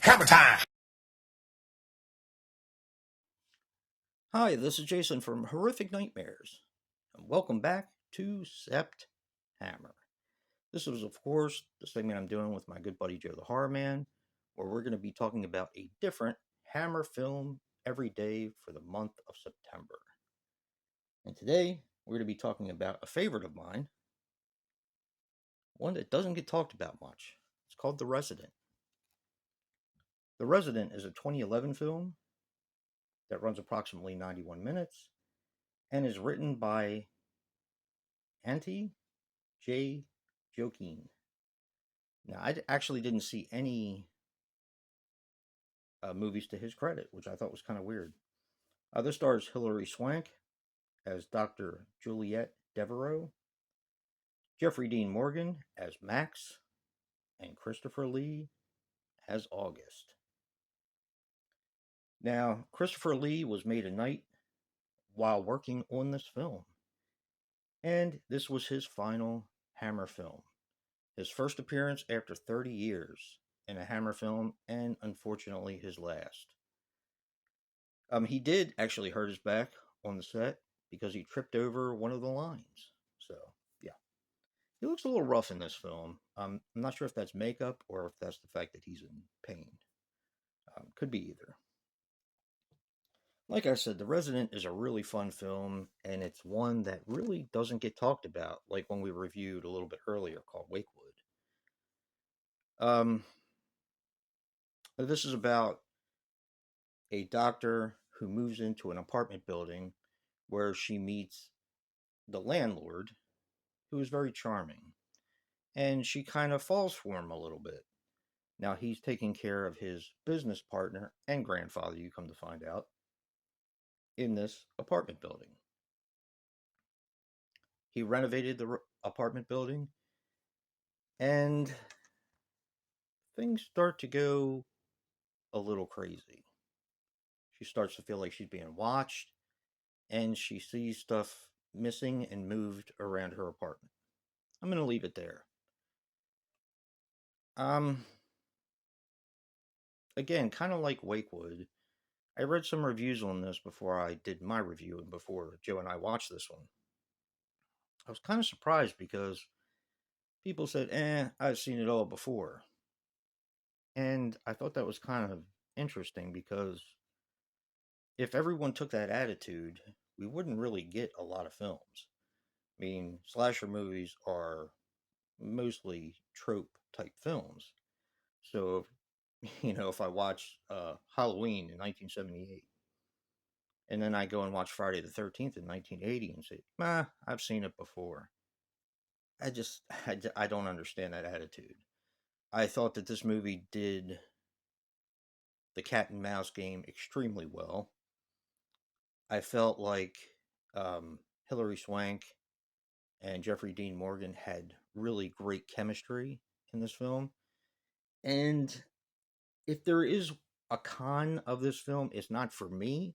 Hammer time! Hi, this is Jason from Horrific Nightmares, and welcome back to Hammer. This is, of course, the segment I'm doing with my good buddy Joe the Horror Man, where we're going to be talking about a different Hammer film every day for the month of September. And today, we're going to be talking about a favorite of mine, one that doesn't get talked about much. It's called The Resident. The Resident is a 2011 film that runs approximately 91 minutes and is written by Antti J. Jokin. Now, I actually didn't see any movies to his credit, which I thought was kind of weird. This stars Hilary Swank as Dr. Juliette Devereaux, Jeffrey Dean Morgan as Max, and Christopher Lee as August. Now, Christopher Lee was made a knight while working on this film, and this was his final Hammer film. His first appearance after 30 years in a Hammer film, and unfortunately his last. He did actually hurt his back on the set because he tripped over one of the lines. So, yeah. He looks a little rough in this film. I'm not sure if that's makeup or if that's the fact that he's in pain. Could be either. Like I said, The Resident is a really fun film, and it's one that really doesn't get talked about, like when we reviewed a little bit earlier called Wakewood. This is about a doctor who moves into an apartment building where she meets the landlord, who is very charming. And she kind of falls for him a little bit. Now, he's taking care of his business partner and grandfather, you come to find out, in this apartment building. He renovated the apartment building, and things start to go a little crazy. She starts to feel like she's being watched, and she sees stuff missing and moved around her apartment. I'm going to leave it there. Again, kind of like Wakewood, I read some reviews on this before I did my review and before Joe and I watched this one. I was kind of surprised because people said, I've seen it all before. And I thought that was kind of interesting because if everyone took that attitude, we wouldn't really get a lot of films. I mean, slasher movies are mostly trope type films. So, if I watch Halloween in 1978, and then I go and watch Friday the 13th in 1980 and say, I've seen it before. I don't understand that attitude. I thought that this movie did the cat and mouse game extremely well. I felt like Hilary Swank and Jeffrey Dean Morgan had really great chemistry in this film. And if there is a con of this film, it's not for me.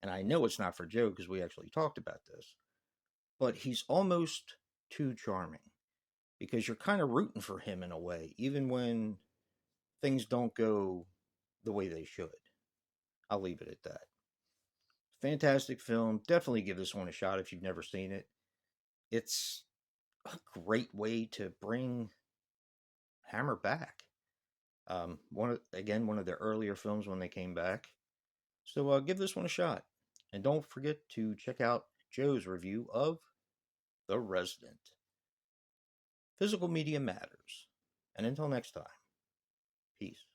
And I know it's not for Joe because we actually talked about this. But he's almost too charming because you're kind of rooting for him in a way, even when things don't go the way they should. I'll leave it at that. Fantastic film. Definitely give this one a shot if you've never seen it. It's a great way to bring Hammer back. One of their earlier films when they came back. So give this one a shot. And don't forget to check out Joe's review of The Resident. Physical media matters. And until next time, peace.